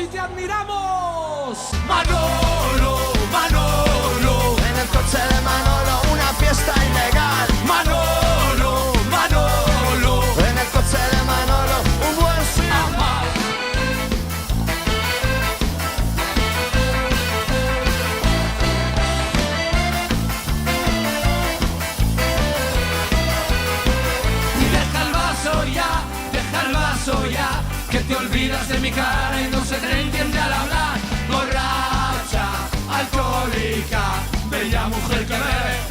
y te admiramos. Manolo, Manolo, En el coche de Manolo, una fiesta ilegal. Manolo, Manolo, En el coche de Manolo, un buen sin más. y deja el vaso ya, que te olvidas de mi cara y no se te entiende al hablar. Borracha, alcohólica, bella mujer que bebe.